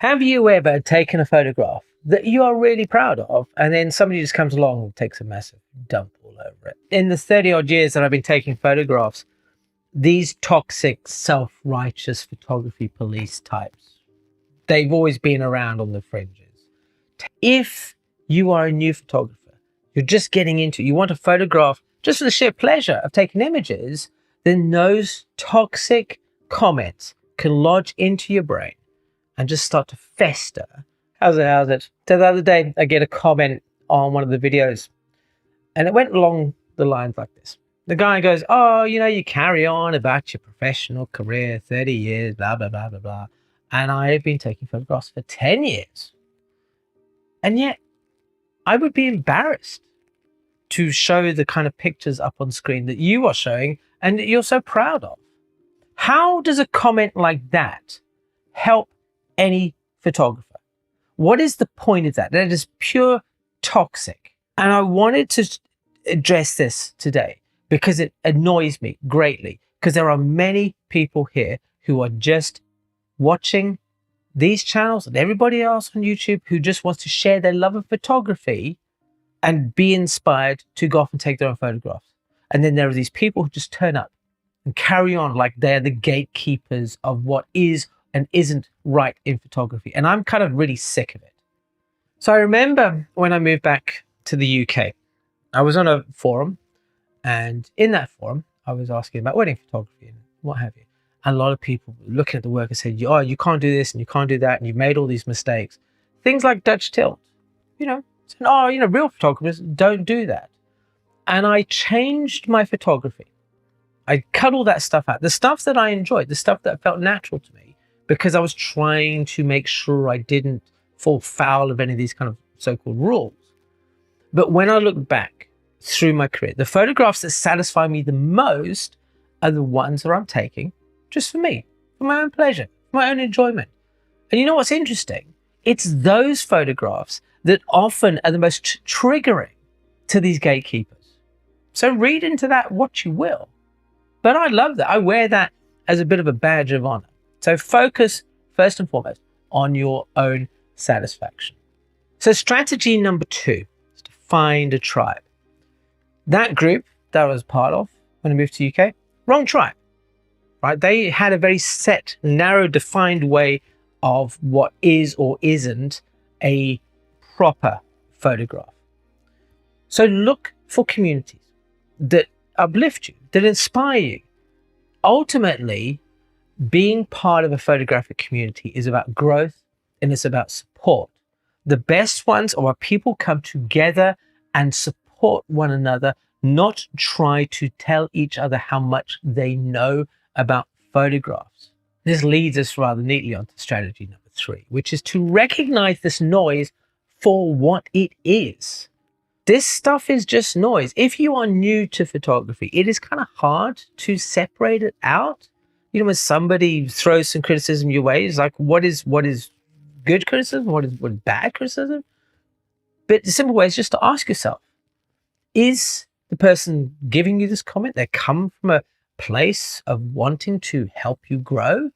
Have you ever taken a photograph that you are really proud of, and then somebody just comes along and takes a massive dump all over it? In the 30 odd years that I've been taking photographs, these toxic, self-righteous photography police types, they've always been around on the fringes. If you are a new photographer, you're just getting into it, you want to photograph just for the sheer pleasure of taking images, then those toxic comments can lodge into your brain and just start to fester. How's it? So the other day, I get a comment on one of the videos, and it went along the lines like this. The guy goes, "Oh, you carry on about your professional career, 30 years, blah, blah, blah, blah, blah. And I have been taking photographs for 10 years. And yet I would be embarrassed to show the kind of pictures up on screen that you are showing and that you're so proud of." How does a comment like that help any photographer? What is the point of that? That is pure toxic. And I wanted to address this today because it annoys me greatly, because there are many people here who are just watching these channels and everybody else on YouTube who just wants to share their love of photography and be inspired to go off and take their own photographs. And then there are these people who just turn up and carry on like they're the gatekeepers of what is and isn't right in photography. And I'm kind of really sick of it. So I remember when I moved back to the UK, I was on a forum, and in that forum, I was asking about wedding photography and what have you. And a lot of people were looking at the work and said, "Oh, you can't do this and you can't do that, and you've made all these mistakes." Things like Dutch tilt, saying, "Oh, real photographers don't do that." And I changed my photography. I cut all that stuff out, the stuff that I enjoyed, the stuff that felt natural to me, because I was trying to make sure I didn't fall foul of any of these kind of so-called rules. But when I look back through my career, the photographs that satisfy me the most are the ones that I'm taking just for me, for my own pleasure, for my own enjoyment. And you know what's interesting? It's those photographs that often are the most triggering to these gatekeepers. So read into that what you will. But I love that. I wear that as a bit of a badge of honor. So focus first and foremost on your own satisfaction. So strategy number 2 is to find a tribe. That group that I was part of when I moved to UK, wrong tribe, right? They had a very set, narrow, defined way of what is or isn't a proper photograph. So look for communities that uplift you, that inspire you. Ultimately, being part of a photographic community is about growth and it's about support. The best ones are where people come together and support one another, not try to tell each other how much they know about photographs. This leads us rather neatly onto strategy number 3, which is to recognize this noise for what it is. This stuff is just noise. If you are new to photography, it is kind of hard to separate it out. When somebody throws some criticism your way, it's like, what is good criticism? What is bad criticism? But the simple way is just to ask yourself, is the person giving you this comment, they come from a place of wanting to help you grow?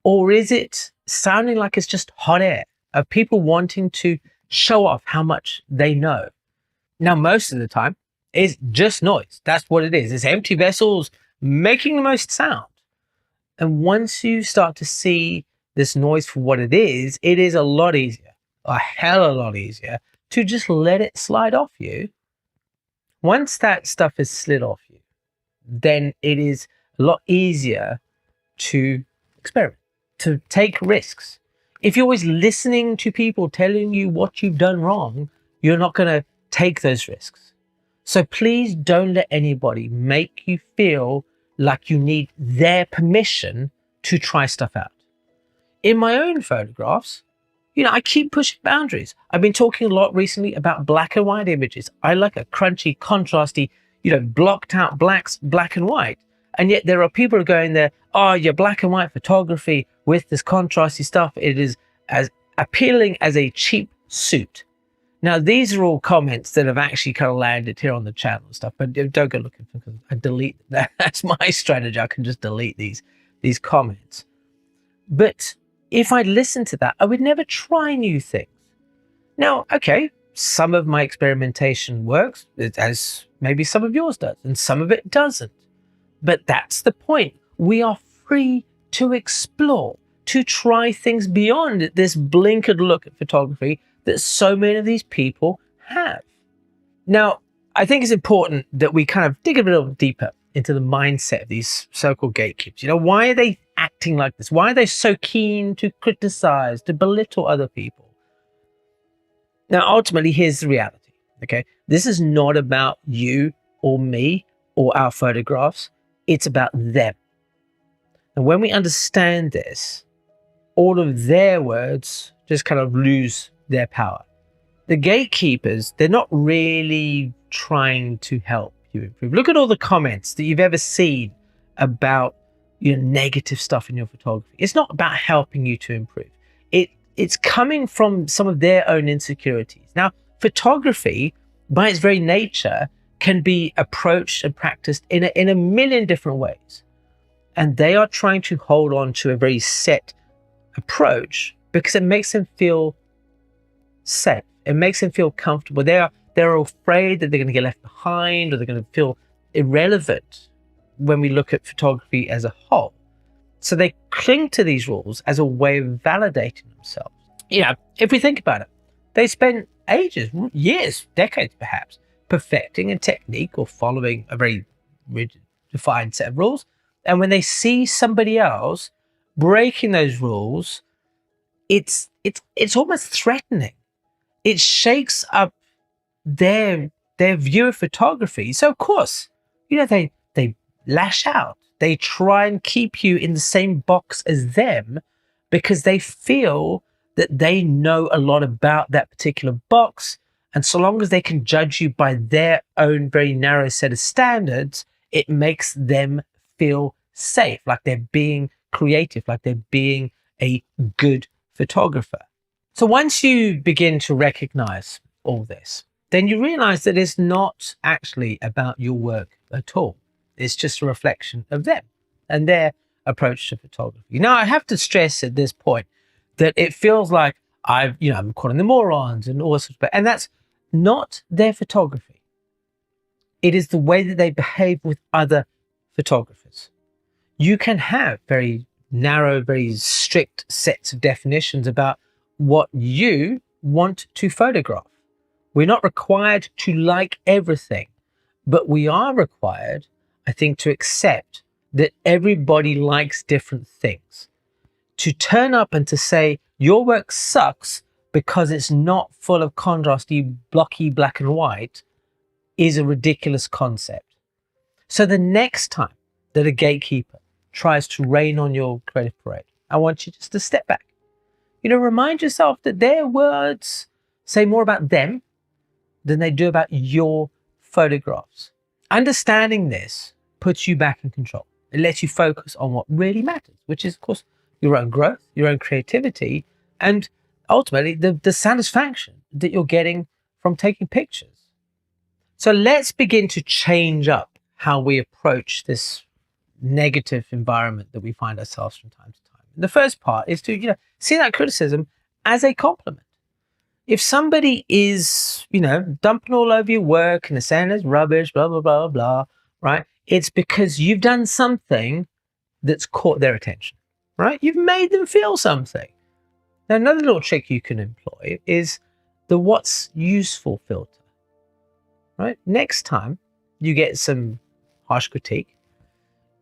Or is it sounding like it's just hot air of people wanting to show off how much they know? Now, most of the time, it's just noise. That's what it is. It's empty vessels making the most sound. And once you start to see this noise for what it is a lot easier, a hell of a lot easier, to just let it slide off you. Once that stuff is slid off you, then it is a lot easier to experiment, to take risks. If you're always listening to people telling you what you've done wrong, you're not going to take those risks. So please don't let anybody make you feel like you need their permission to try stuff out. In my own photographs, I keep pushing boundaries. I've been talking a lot recently about black and white images. I like a crunchy, contrasty, blocked out black and white. And yet there are people who are going there, "Oh, your black and white photography with this contrasty stuff, it is as appealing as a cheap suit." Now, these are all comments that have actually kind of landed here on the channel and stuff, but don't go looking for them. I delete that. That's my strategy. I can just delete these comments. But if I listened to that, I would never try new things. Now, okay, some of my experimentation works, as maybe some of yours does, and some of it doesn't. But that's the point. We are free to explore, to try things beyond this blinkered look at photography that so many of these people have. Now, I think it's important that we kind of dig a little deeper into the mindset of these so-called gatekeepers. Why are they acting like this? Why are they so keen to criticize, to belittle other people? Now, ultimately, here's the reality, okay? This is not about you or me or our photographs. It's about them. And when we understand this, all of their words just kind of lose their power. The gatekeepers, they're not really trying to help you improve. Look at all the comments that you've ever seen about negative stuff in your photography. It's not about helping you to improve. It's coming from some of their own insecurities. Now, photography, by its very nature, can be approached and practiced in a million different ways. And they are trying to hold on to a very set approach because it makes them feel safe. It makes them feel comfortable. They're afraid that they're going to get left behind, or they're going to feel irrelevant when we look at photography as a whole. So they cling to these rules as a way of validating themselves. If we think about it, they spend ages, years, decades perhaps, perfecting a technique or following a very rigid, defined set of rules. And when they see somebody else breaking those rules, it's almost threatening. It shakes up their view of photography. So of course, they lash out. They try and keep you in the same box as them because they feel that they know a lot about that particular box. And so long as they can judge you by their own very narrow set of standards, it makes them feel safe, like they're being creative, like they're being a good photographer. So once you begin to recognize all this, then you realize that it's not actually about your work at all. It's just a reflection of them and their approach to photography. Now, I have to stress at this point that it feels like I'm calling them morons and all sorts of, and that's not their photography. It is the way that they behave with other photographers. You can have very narrow, very strict sets of definitions about what you want to photograph. We're not required to like everything, but we are required, I think, to accept that everybody likes different things. To turn up and to say your work sucks because it's not full of contrasty, blocky black and white is a ridiculous concept. So the next time that a gatekeeper tries to rain on your creative parade, I want you just to step back. Remind yourself that their words say more about them than they do about your photographs. Understanding this puts you back in control. It lets you focus on what really matters, which is, of course, your own growth, your own creativity, and ultimately the satisfaction that you're getting from taking pictures. So let's begin to change up how we approach this negative environment that we find ourselves from time to time. And the first part is to, see that criticism as a compliment. If somebody is, dumping all over your work and they're saying it's rubbish, blah, blah, blah, blah, right? It's because you've done something that's caught their attention, right? You've made them feel something. Now, another little trick you can employ is the what's useful filter, right? Next time you get some harsh critique,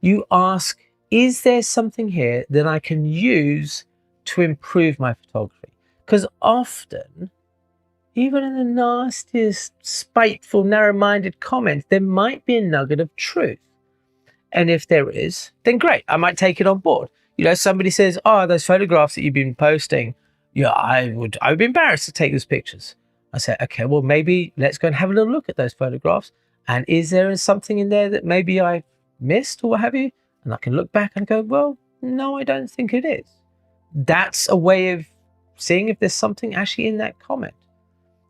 you ask, is there something here that I can use to improve my photography? Because often, even in the nastiest, spiteful, narrow-minded comments, there might be a nugget of truth. And if there is, then great, I might take it on board. Somebody says, oh, those photographs that you've been posting, I would be embarrassed to take those pictures. I say, okay, well, maybe let's go and have a little look at those photographs. And is there something in there that maybe I missed or what have you? And I can look back and go, well, no, I don't think it is. That's a way of seeing if there's something actually in that comment.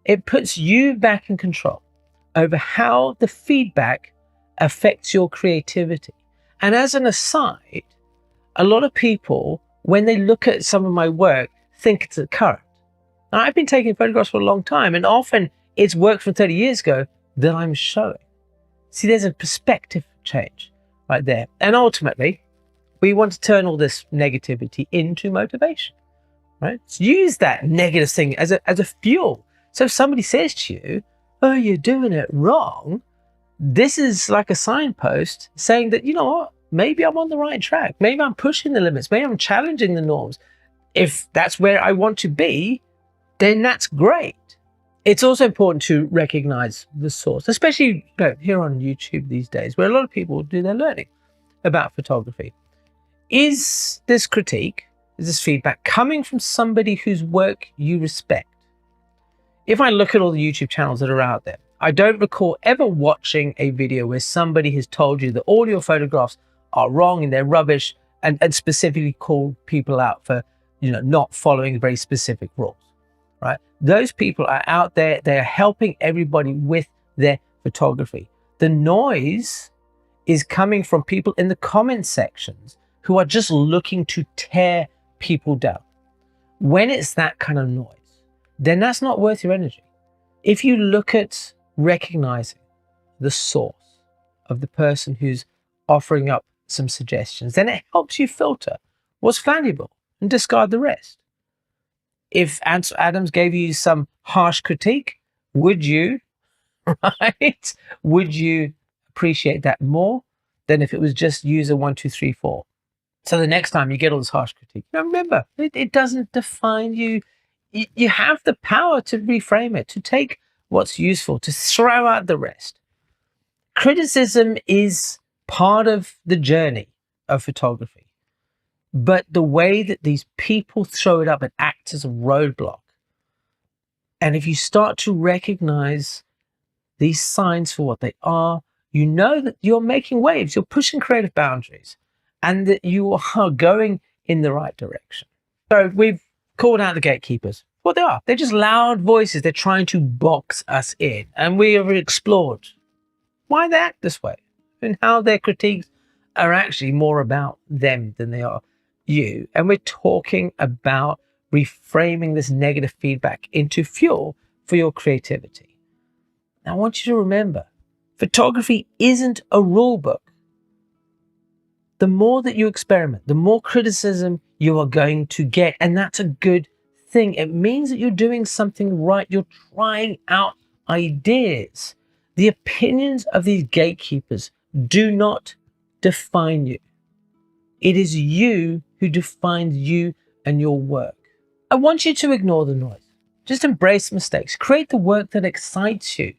It puts you back in control over how the feedback affects your creativity. And as an aside, a lot of people when they look at some of my work, think it's a current. And I've been taking photographs for a long time, and often it's work from 30 years ago that I'm showing. See, there's a perspective change right there. And ultimately, we want to turn all this negativity into motivation, right? So use that negative thing as a fuel. So if somebody says to you, oh, you're doing it wrong, this is like a signpost saying that, you know what, maybe I'm on the right track. Maybe I'm pushing the limits. Maybe I'm challenging the norms. If that's where I want to be, then that's great. It's also important to recognize the source, especially here on YouTube these days, where a lot of people do their learning about photography. Is this critique, is this feedback coming from somebody whose work you respect? If I look at all the YouTube channels that are out there, I don't recall ever watching a video where somebody has told you that all your photographs are wrong and they're rubbish, and specifically called people out for not following very specific rules. Right? Those people are out there, they're helping everybody with their photography. The noise is coming from people in the comment sections who are just looking to tear people down. When it's that kind of noise, then that's not worth your energy. If you look at recognizing the source of the person who's offering up some suggestions, then it helps you filter what's valuable and discard the rest. If Ansel Adams gave you some harsh critique, would you, right? Would you appreciate that more than if it was just user 1, 2, 3, 4? So the next time you get all this harsh critique, remember, it doesn't define you. You have the power to reframe it, to take what's useful, to throw out the rest. Criticism is part of the journey of photography. But the way that these people throw it up, it acts as a roadblock. And if you start to recognize these signs for what they are, you know that you're making waves, you're pushing creative boundaries, and that you are going in the right direction. So we've called out the gatekeepers. What they are, they're just loud voices. They're trying to box us in. And we have explored why they act this way and how their critiques are actually more about them than they are you. And we're talking about reframing this negative feedback into fuel for your creativity. Now, I want you to remember, photography isn't a rule book. The more that you experiment, the more criticism you are going to get. And that's a good thing. It means that you're doing something right. You're trying out ideas. The opinions of these gatekeepers do not define you. It is you who defines you and your work. I want you to ignore the noise. Just embrace mistakes. Create the work that excites you.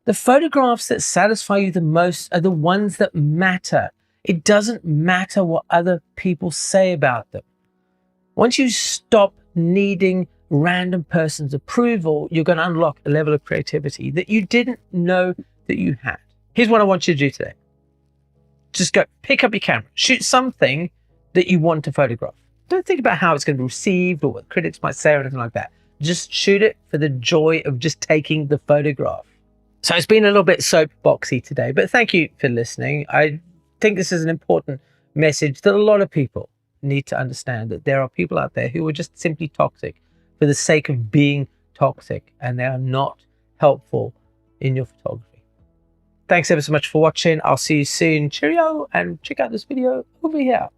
The photographs that satisfy you the most are the ones that matter. It doesn't matter what other people say about them. Once you stop needing random person's approval, you're going to unlock a level of creativity that you didn't know that you had. Here's what I want you to do today. Just go pick up your camera, shoot something that you want to photograph. Don't think about how it's going to be received or what critics might say or anything like that. Just shoot it for the joy of just taking the photograph. So it's been a little bit soapboxy today, but thank you for listening. I think this is an important message that a lot of people need to understand, that there are people out there who are just simply toxic for the sake of being toxic, and they are not helpful in your photography. Thanks ever so much for watching. I'll see you soon. Cheerio, and check out this video over here.